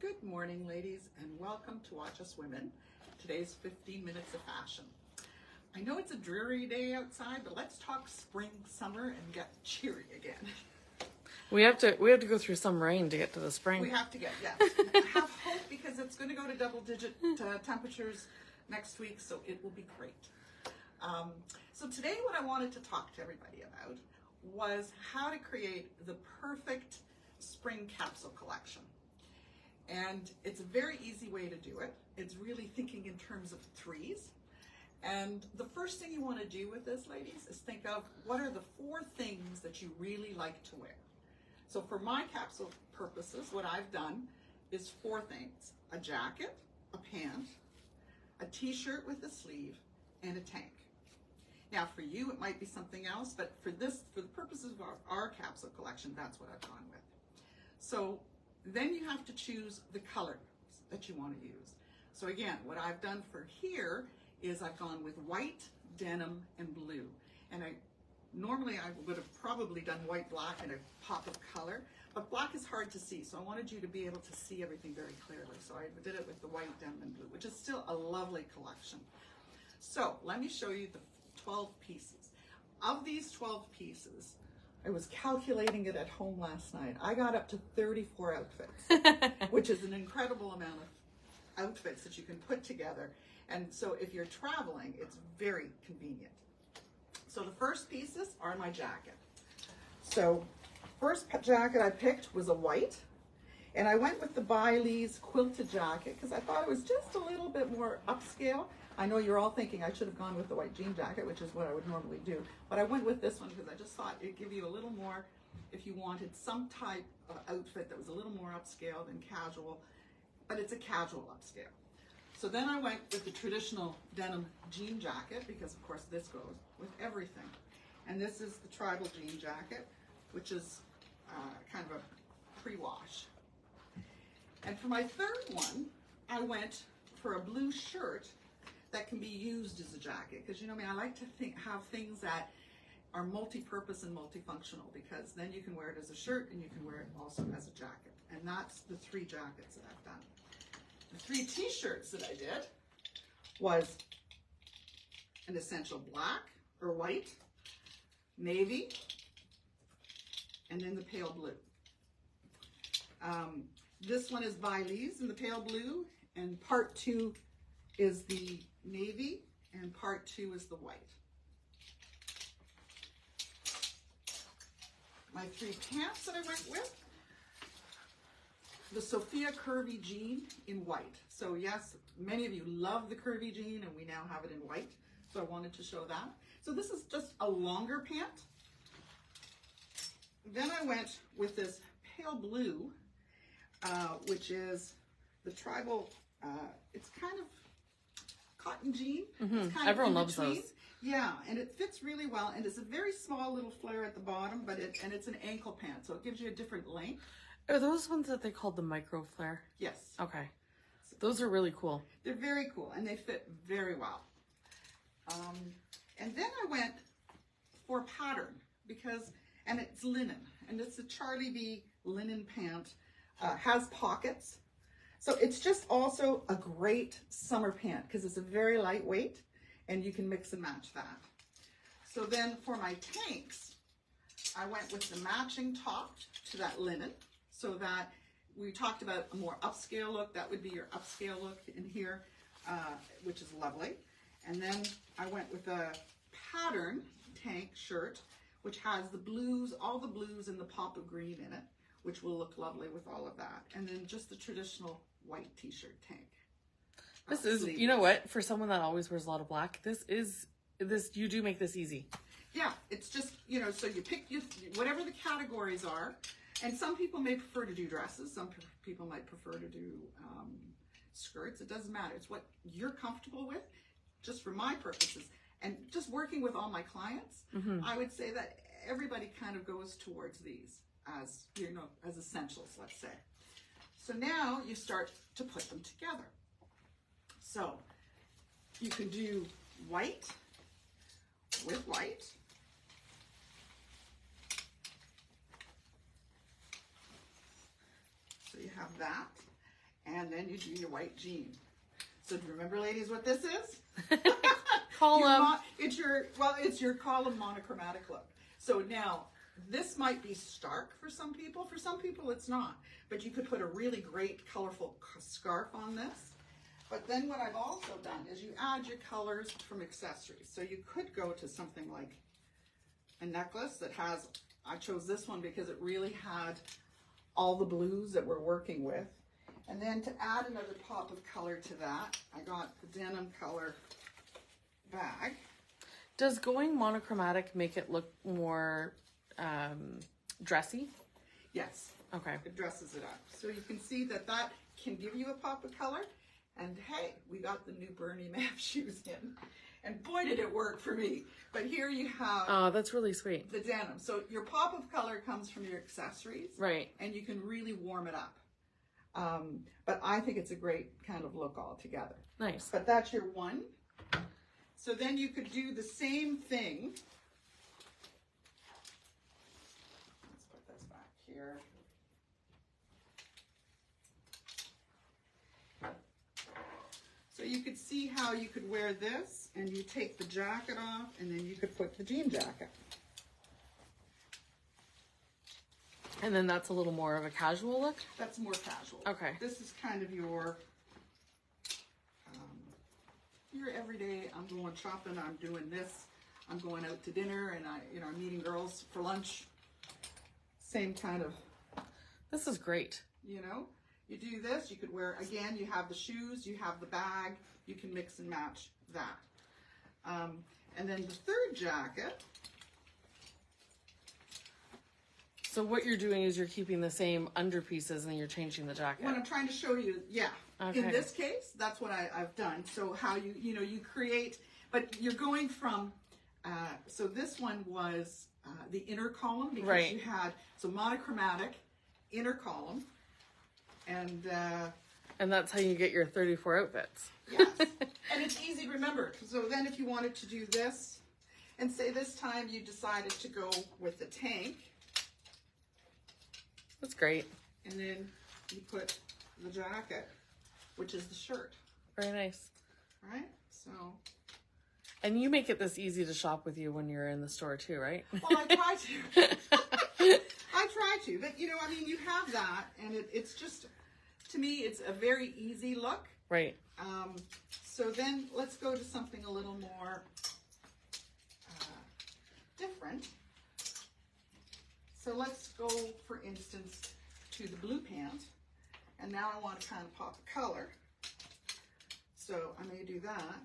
Good morning, ladies, and welcome to Watch Us Women. Today's 15 minutes of fashion. I know it's a dreary day outside, but let's talk spring, summer, and get cheery again. We have to go through some rain to get to the spring. We have to get, yes. Have hope because it's going to go to double-digit temperatures next week, so it will be great. So today what I wanted to talk to everybody about was how to create the perfect spring capsule collection. And it's a very easy way to do it. It's really thinking in terms of threes. And the first thing you want to do with this, ladies, is think of what are the 4 things that you really like to wear. So for my capsule purposes, what I've done is 4 things: a jacket, a pant, a t-shirt with a sleeve, and a tank. Now for you, it might be something else, but for the purposes of our capsule collection, that's what I've gone with. So then you have to choose the colors that you want to use. So again, what I've done for here is I've gone with white, denim, and blue. And normally I would have probably done white, black, and a pop of color, but black is hard to see, so I wanted you to be able to see everything very clearly. So I did it with the white, denim, and blue, which is still a lovely collection. So let me show you the 12 pieces. Of these 12 pieces, I was calculating it at home last night. I got up to 34 outfits, which is an incredible amount of outfits that you can put together. And so if you're traveling, it's very convenient. So the first pieces are my jacket. So first jacket I picked was a white, and I went with the Baileys quilted jacket because I thought it was just a little bit more upscale. I know you're all thinking I should have gone with the white jean jacket, which is what I would normally do, but I went with this one because I just thought it'd give you a little more, if you wanted some type of outfit that was a little more upscale than casual, but it's a casual upscale. So then I went with the traditional denim jean jacket because of course this goes with everything. And this is the tribal jean jacket, which is kind of a pre-wash. And for my third one, I went for a blue shirt that can be used as a jacket, because you know me, I like to have things that are multi-purpose and multifunctional, because then you can wear it as a shirt and you can wear it also as a jacket. And that's the 3 jackets that I've done. The 3 t-shirts that I did was an essential black or white, navy, and then the pale blue. This one is Baileys in the pale blue, and part 2 is the navy, and part 2 is the white. My 3 pants that I went with, the Sophia curvy jean in white. So yes, many of you love the curvy jean, and we now have it in white. So I wanted to show that. So this is just a longer pant. Then I went with this pale blue, which is the tribal, it's kind of cotton jean. Mm-hmm. Everyone loves those. Yeah, and it fits really well, and it's a very small little flare at the bottom, but it's an ankle pant, so it gives you a different length. Are those ones that they called the micro flare? Yes. Okay. Those are really cool. They're very cool, and they fit very well. And then I went for pattern and it's linen, and it's a Charlie B linen pant, has pockets. So it's just also a great summer pant because it's a very lightweight and you can mix and match that. So then for my tanks, I went with the matching top to that linen, so that we talked about a more upscale look. That would be your upscale look in here, which is lovely. And then I went with a pattern tank shirt, which has the blues, all the blues and the pop of green in it, which will look lovely with all of that. And then just the traditional white t-shirt tank. This is, you know what, for someone that always wears a lot of black, you do make this easy. Yeah, it's just, you know, so you pick whatever the categories are, and some people may prefer to do dresses, some people might prefer to do skirts. It doesn't matter. It's what you're comfortable with, just for my purposes. And just working with all my clients, I would say that everybody kind of goes towards these as, you know, as essentials, let's say. So now you start to put them together. So you can do white with white. So you have that. and then you do your white jean. So do you remember, ladies, what this is? Column. It's your column monochromatic look. So now, this might be stark for some people. For some people, it's not. But you could put a really great, colorful scarf on this. But then what I've also done is you add your colors from accessories. So you could go to something like a necklace that has, I chose this one because it really had all the blues that we're working with. And then to add another pop of color to that, I got the denim color bag. Does going monochromatic make it look more dressy? Yes. Okay. It dresses it up. So you can see that that can give you a pop of color. And hey, we got the new Bernie Mac shoes in. And boy, did it work for me. But here you have... Oh, that's really sweet. The denim. So your pop of color comes from your accessories. Right. And you can really warm it up. But I think it's a great kind of look altogether. Nice. But that's your one. So then you could do the same thing. Let's put this back here. So you could see how you could wear this and you take the jacket off and then you could put the jean jacket. And then that's a little more of a casual look? That's more casual. Okay. This is kind of your everyday, I'm going shopping, I'm doing this, I'm going out to dinner, and I'm meeting girls for lunch. Same kind of. This is great. You do this, you could wear, again, you have the shoes, you have the bag, you can mix and match that. And then the third jacket. So what you're doing is you're keeping the same underpieces and you're changing the jacket. What I'm trying to show you, yeah. Okay. In this case, that's what I've done. So how you create, but you're going from, so this one was the inner column because right. You had, so monochromatic, inner column, and that's how you get your 34 outfits. Yes, and it's easy to remember. So then if you wanted to do this, and say this time you decided to go with the tank. That's great. And then you put the jacket, which is the shirt. Very nice. Right? So. And you make it this easy to shop with you when you're in the store too, right? Well, I try to. I try to. But, you have that, and it's just, to me, it's a very easy look. Right. So then let's go to something a little more different. So let's go, for instance, to the blue pant. And now I want to kind of pop a color. So I may do that.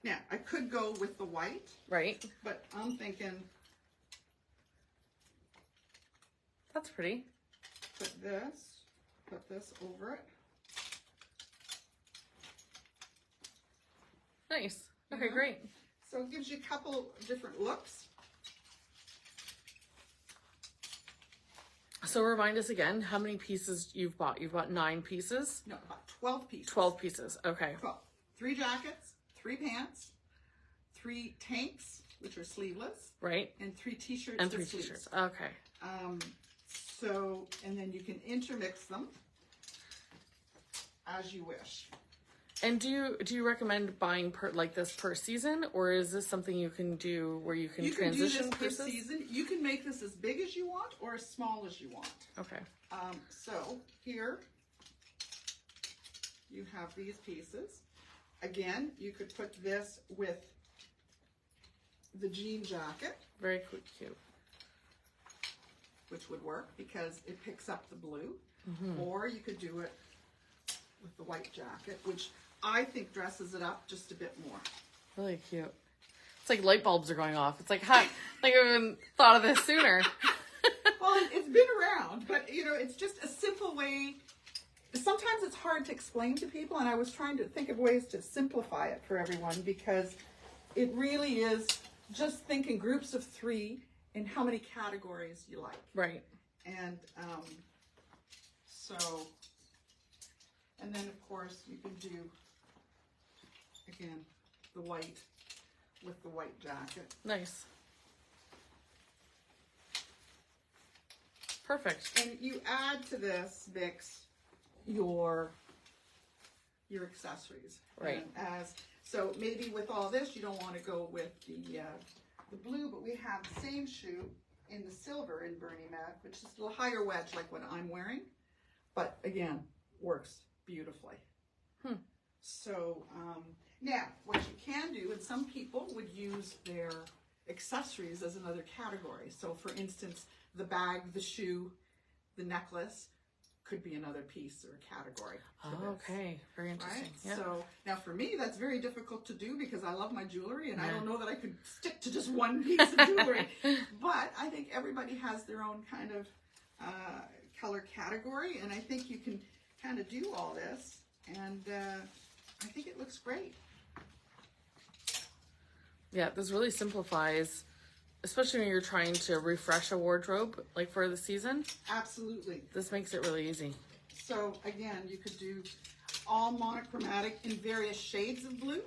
Now, I could go with the white. Right. But I'm thinking... That's pretty. Put this over it. Nice. Okay, great. So it gives you a couple different looks. So remind us again how many pieces you've bought. You've bought 9 pieces? No, about 12 pieces. 12 pieces. Okay. 12. 3 jackets, 3 pants, 3 tanks, which are sleeveless. Right. And 3 t-shirts. And 3 t-shirts. Okay. So, and then you can intermix them as you wish. And do you recommend buying like this per season, or is this something you can do where you can transition do this pieces? per season. You can make this as big as you want or as small as you want. Okay. So here you have these pieces. Again, you could put this with the jean jacket. Very cute. Which would work because it picks up the blue. Mm-hmm. Or you could do it with the white jacket, which I think dresses it up just a bit more. Really cute. It's like light bulbs are going off. It's like, I haven't thought of this sooner. Well, it's been around, but it's just a simple way. Sometimes it's hard to explain to people, and I was trying to think of ways to simplify it for everyone because it really is just think in groups of 3 in how many categories you like. Right. And and then of course you can do, again, the white with the white jacket. Nice. Perfect. And you add to this mix your your accessories. Right. And so maybe with all this, you don't want to go with the blue, but we have the same shoe in the silver in Bernie Mac, which is a little higher wedge like what I'm wearing, but again, works beautifully. So now what you can do, and some people would use their accessories as another category. So for instance, the bag, the shoe, the necklace could be another piece or category. Okay, very interesting. Right? Yeah. So now for me, that's very difficult to do because I love my jewelry and I don't know that I could stick to just one piece of jewelry. But I think everybody has their own kind of color category, and I think you can kind of do all this, and I think it looks great. Yeah, this really simplifies, especially when you're trying to refresh a wardrobe, like for the season. Absolutely. This makes it really easy. So again, you could do all monochromatic in various shades of blue.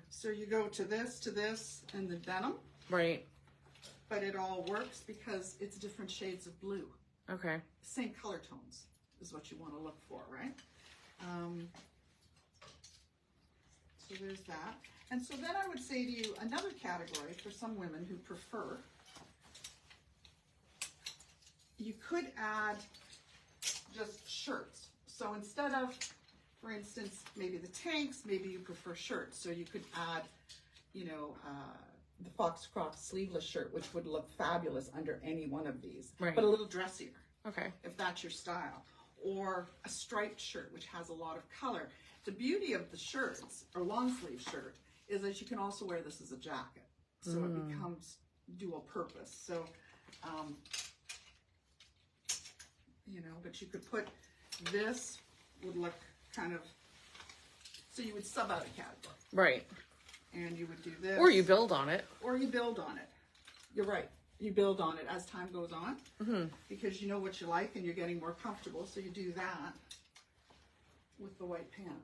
So you go to this, and the denim. Right. But it all works because it's different shades of blue. Okay. Same color tones is what you want to look for, right? So there's that. And so then I would say to you, another category for some women who prefer, you could add just shirts. So instead of, for instance, maybe the tanks, maybe you prefer shirts. So you could add, you know, the Foxcroft sleeveless shirt, which would look fabulous under any one of these, Right. but a little dressier. Okay. If that's your style. Or a striped shirt, which has a lot of color. The beauty of the shirts, or long sleeve shirt, is that you can also wear this as a jacket. So it becomes dual purpose. So, you know, but you could put this would look kind of, so you would sub out a category. Right. And you would do this. Or you build on it. Or you build on it. You're right. You build on it as time goes on because you know what you like and you're getting more comfortable. So you do that with the white pant.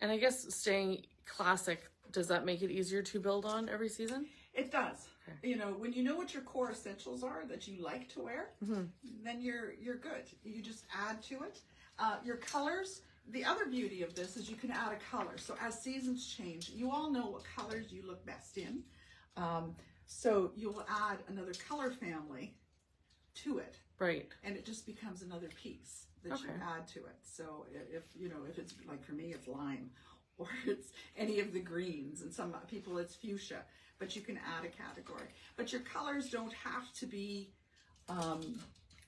And I guess staying classic, does that make it easier to build on every season? It does. Okay. You know, when you know what your core essentials are that you like to wear, then you're good. You just add to it. Your colors. The other beauty of this is you can add a color. So as seasons change, you all know what colors you look best in. So you'll add another color family to it. Right. And it just becomes another piece that you add to it. So if, you know, if it's like for me, it's lime, or it's any of the greens, and some people it's fuchsia, but you can add a category. But your colors don't have to be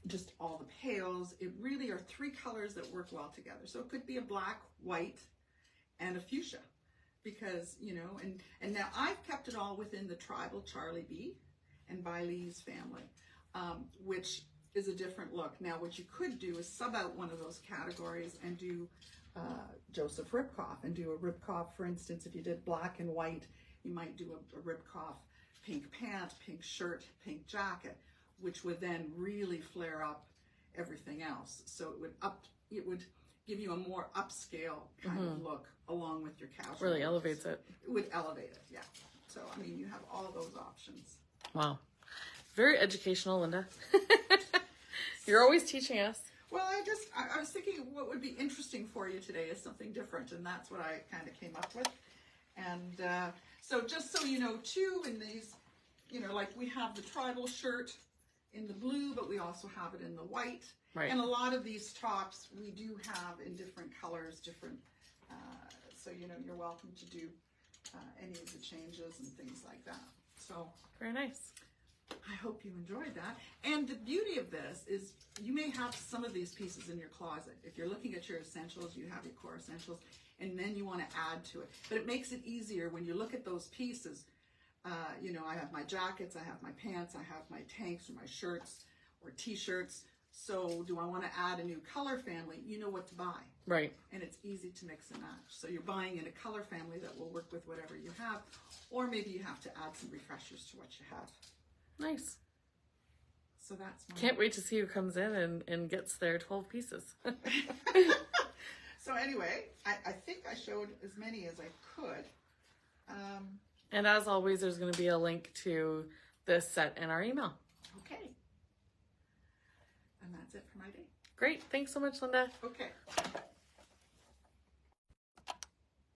just all the pales. It really are three colors that work well together. So it could be a black, white, and a fuchsia. Because, you know, and now I've kept it all within the tribal Charlie B and Baileys family, which is a different look. Now, what you could do is sub out one of those categories and do Joseph Ripkoff, and do a Ripkoff, for instance, if you did black and white, you might do a Ripkoff pink pant, pink shirt, pink jacket, which would then really flare up everything else. So it would give you a more upscale kind of look along with your casual. Really elevates it. It would elevate it, yeah. So, I mean, you have all those options. Wow. Very educational, Lynda. You're always teaching us. Well, I was thinking what would be interesting for you today is something different, and that's what I kind of came up with. And so just so you know, too, in these, you know, like we have the tribal shirt in the blue, but we also have it in the white. Right. And a lot of these tops we do have in different colors, different, so, you know, you're welcome to do any of the changes and things like that. So Very nice. I hope you enjoyed that. And the beauty of this is you may have some of these pieces in your closet. If you're looking at your essentials, you have your core essentials, and then you want to add to it. But it makes it easier when you look at those pieces. You know, I have my jackets, I have my pants, I have my tanks or my shirts or t-shirts. So do I want to add a new color family? You know what to buy. Right. And it's easy to mix and match. So you're buying in a color family that will work with whatever you have, or maybe you have to add some refreshers to what you have. Nice. So that's my Can't wait to see who comes in and gets their 12 pieces. So anyway, I think I showed as many as I could. And as always, there's going to be a link to this set in our email. Okay. And that's it for my day. Great. Thanks so much, Lynda. Okay.